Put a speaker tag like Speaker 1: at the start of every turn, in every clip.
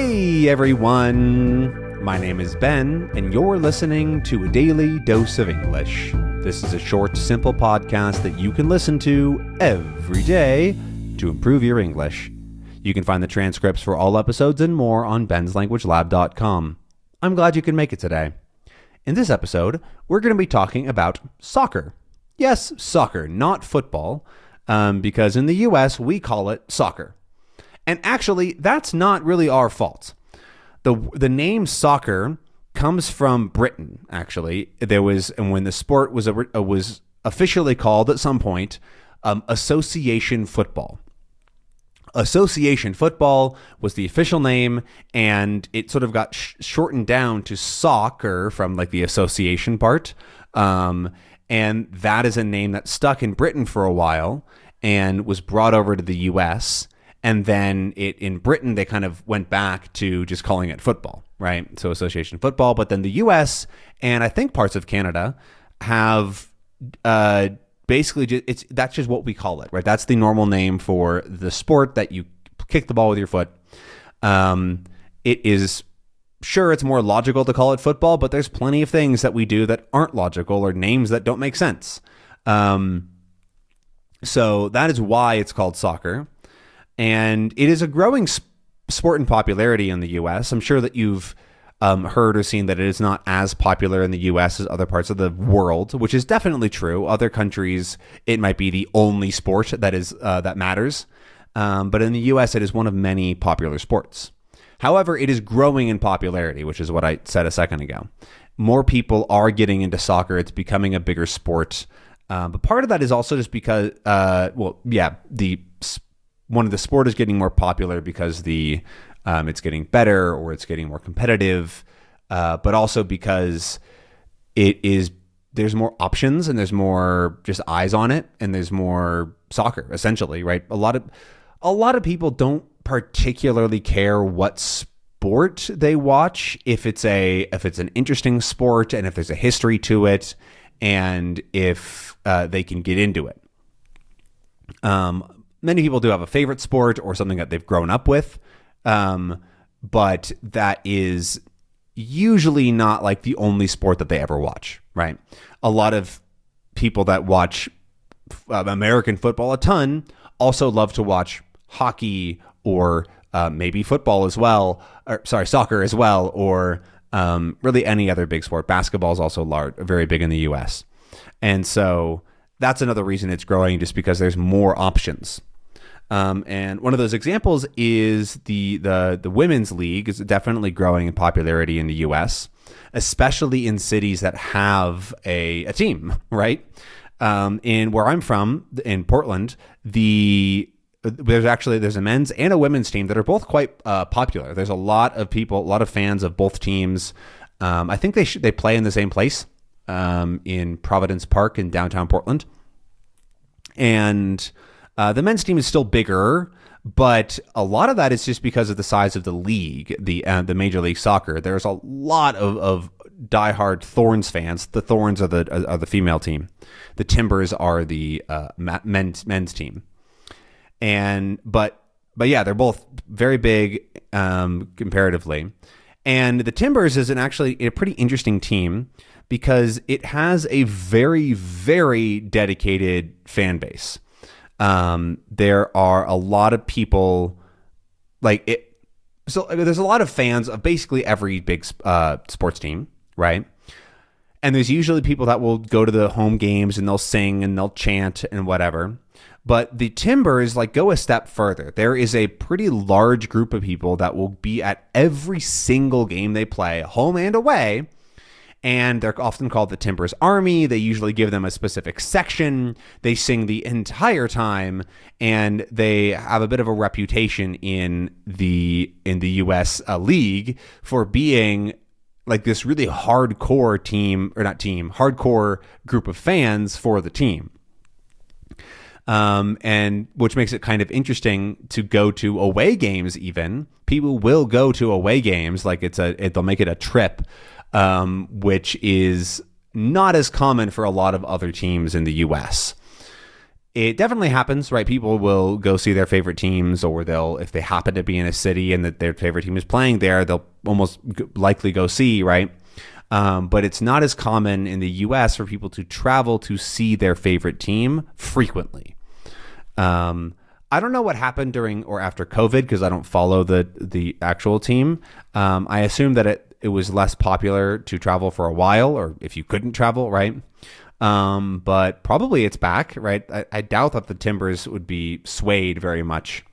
Speaker 1: Hey everyone, my name is Ben, and you're listening to a daily dose of English. This is a short, simple podcast that you can listen to every day to improve your English. You can find the transcripts for all episodes and more on benslanguagelab.com. I'm glad you can make it today. In this episode, we're going to be talking about soccer. Yes, soccer, not football, because in the US we call it soccer. And actually, that's not really our fault. The name soccer comes from Britain, actually. And when the sport was officially called at some point, association football. Association football was the official name, and it sort of got shortened down to soccer from like the association part. And that is a name that stuck in Britain for a while and was brought over to the US. And then in Britain, they kind of went back to just calling it football, right? So association football. But then the US and I think parts of Canada have basically that's just what we call it, right? That's the normal name for the sport that you kick the ball with your foot. It is sure it's more logical to call it football, but there's plenty of things that we do that aren't logical or names that don't make sense. So that is why it's called soccer. And it is a growing sport in popularity in the U.S. I'm sure that you've heard or seen that it is not as popular in the U.S. as other parts of the world, which is definitely true. Other countries, it might be the only sport that matters. But in the U.S., it is one of many popular sports. However, it is growing in popularity, which is what I said a second ago. More people are getting into soccer. It's becoming a bigger sport. But part of that is also just because, one of the sport is getting more popular because it's getting better or it's getting more competitive, but also because there's more options and there's more just eyes on it and there's more soccer essentially, right? A lot of people don't particularly care what sport they watch if it's an interesting sport and if there's a history to it and if they can get into it. Many people do have a favorite sport or something that they've grown up with, but that is usually not like the only sport that they ever watch, right? A lot of people that watch American football a ton also love to watch hockey or maybe football as well, soccer as well, or really any other big sport. Basketball is also very big in the U.S. And so that's another reason it's growing, just because there's more options. And one of those examples is the women's league is definitely growing in popularity in the U.S., especially in cities that have a team, right? In where I'm from, in Portland, there's a men's and a women's team that are both quite popular. There's a lot of fans of both teams. I think they play in the same place, in Providence Park in downtown Portland. And the men's team is still bigger, but a lot of that is just because of the size of the league, the Major League Soccer. There's a lot of diehard Thorns fans. The Thorns are the female team. The Timbers are the men's team. But yeah, they're both very big comparatively. And the Timbers is actually a pretty interesting team because it has a very, very dedicated fan base. There are a lot of people like it. So there's a lot of fans of basically every big sports team, right? And there's usually people that will go to the home games and they'll sing and they'll chant and whatever. But the Timbers go a step further. There is a pretty large group of people that will be at every single game they play, home and away. And they're often called the Timbers Army. They usually give them a specific section. They sing the entire time, and they have a bit of a reputation in the U.S. League for being like this really hardcore hardcore group of fans for the team. And which makes it kind of interesting to go to away games. Even people will go to away games, they'll make it a trip. Which is not as common for a lot of other teams in the U.S. it definitely happens, right? People will go see their favorite teams, or they'll, if they happen to be in a city and that their favorite team is playing there, they'll almost likely go see, right? But it's not as common in the U.S. for people to travel to see their favorite team frequently. I don't know what happened during or after COVID because I don't follow the actual team. I assume that it was less popular to travel for a while, or if you couldn't travel, right? But probably it's back, right? I doubt that the Timbers would be swayed very much.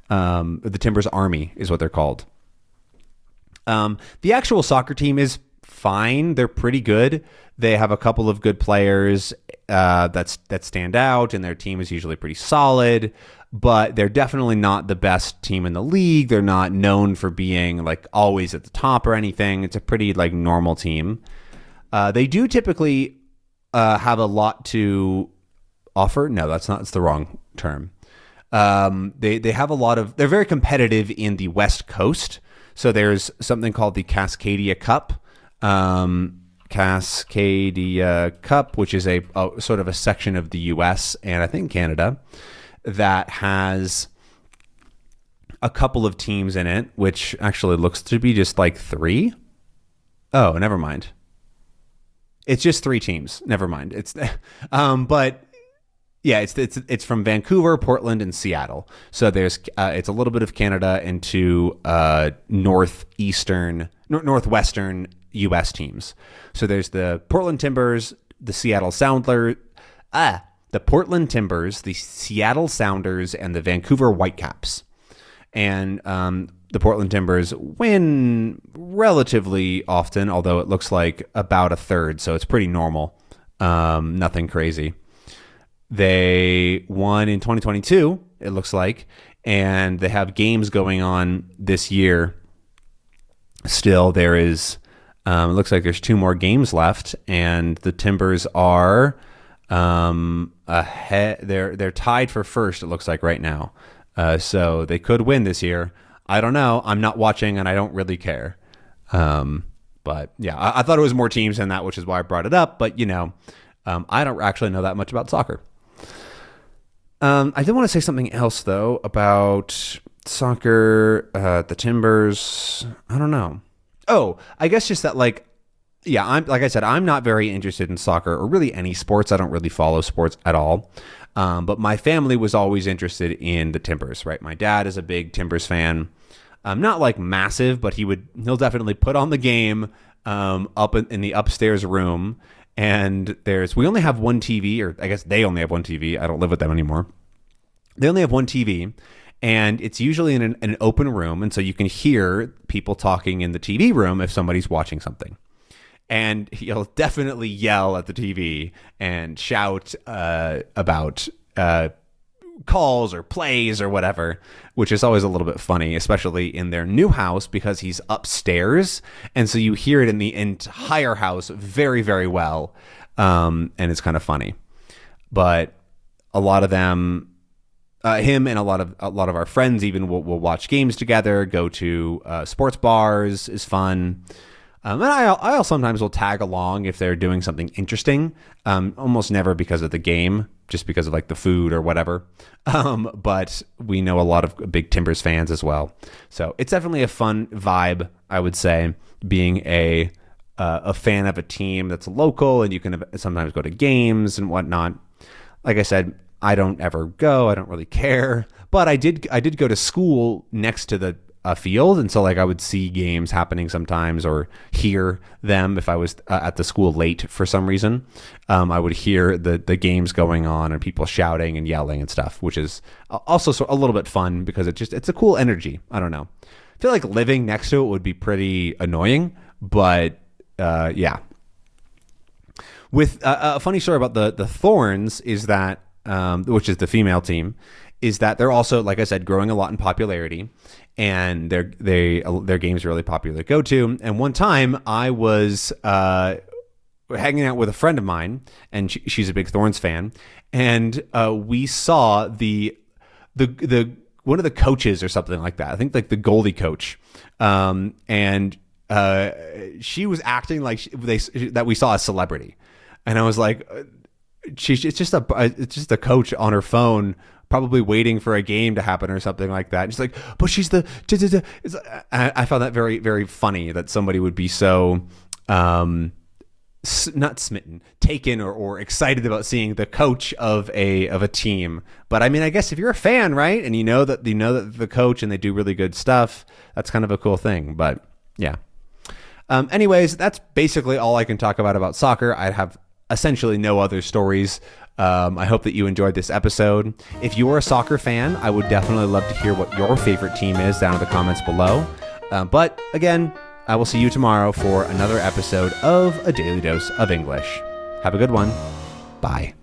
Speaker 1: The Timbers Army is what they're called. The actual soccer team is fine. They're pretty good. They have a couple of good players that stand out, and their team is usually pretty solid. But they're definitely not the best team in the league. They're not known for being like always at the top or anything. It's a pretty like normal team. They do typically have a lot to offer. No, that's the wrong term. They have a lot of, they're very competitive in the West Coast. So there's something called the Cascadia Cup. Cascadia Cup, which is a sort of a section of the US and I think Canada that has a couple of teams in it, which actually looks to be just like 3. Oh, never mind. It's just 3 teams. Never mind. It's but yeah, it's from Vancouver, Portland, and Seattle. So there's it's a little bit of Canada into northwestern U.S. teams. So there's the Portland Timbers, the Seattle Sounders, the Portland Timbers, the Seattle Sounders, and the Vancouver Whitecaps. And the Portland Timbers win relatively often, although it looks like about a third, so it's pretty normal. Nothing crazy. They won in 2022, it looks like, and they have games going on this year. Still, there is, it looks like there's 2 more games left, and the Timbers are ahead. They're tied for first, it looks like right now. So they could win this year. I don't know. I'm not watching, and I don't really care. But yeah, I thought it was more teams than that, which is why I brought it up. But I don't actually know that much about soccer. I did want to say something else though about soccer, the Timbers. I don't know. Oh, I guess just that I'm like I said, I'm not very interested in soccer or really any sports. I don't really follow sports at all. But my family was always interested in the Timbers, right? My dad is a big Timbers fan. Not like massive, but he'll definitely put on the game up in the upstairs room. And we only have one TV, or I guess they only have one TV. I don't live with them anymore. They only have one TV, and it's usually in an open room. And so you can hear people talking in the TV room if somebody's watching something. And he'll definitely yell at the TV and shout about calls or plays or whatever, which is always a little bit funny, especially in their new house because he's upstairs. And so you hear it in the entire house very, very well. And it's kind of funny. But a lot of them, him and a lot of our friends even will watch games together, go to sports bars is fun. And I'll sometimes will tag along if they're doing something interesting. Almost never because of the game, just because of like the food or whatever. But we know a lot of big Timbers fans as well. So it's definitely a fun vibe, I would say, being a fan of a team that's local and you can sometimes go to games and whatnot. Like I said, I don't ever go. I don't really care. But I did go to school next to the field, and so I would see games happening sometimes or hear them if I was at the school late for some reason. I would hear the games going on and people shouting and yelling and stuff, which is also a little bit fun because it's a cool energy. I don't know. I feel like living next to it would be pretty annoying, but yeah. With a funny story about the Thorns is that, which is the female team, is that they're also, like I said, growing a lot in popularity, and their games are really popular to go to. And one time I was hanging out with a friend of mine, and she's a big Thorns fan, and we saw the one of the coaches or something like that. I think like the goalie coach, and she was acting like that we saw a celebrity, and I was like, it's just a coach on her phone, probably waiting for a game to happen or something like that. And she's like, but she's the. I found that very, very funny that somebody would be so not smitten, taken, or excited about seeing the coach of a team. But I mean, I guess if you're a fan, right, and you know that the coach and they do really good stuff, that's kind of a cool thing. But yeah. Anyways, that's basically all I can talk about soccer. I have essentially no other stories. I hope that you enjoyed this episode. If you are a soccer fan, I would definitely love to hear what your favorite team is down in the comments below. But again, I will see you tomorrow for another episode of A Daily Dose of English. Have a good one. Bye.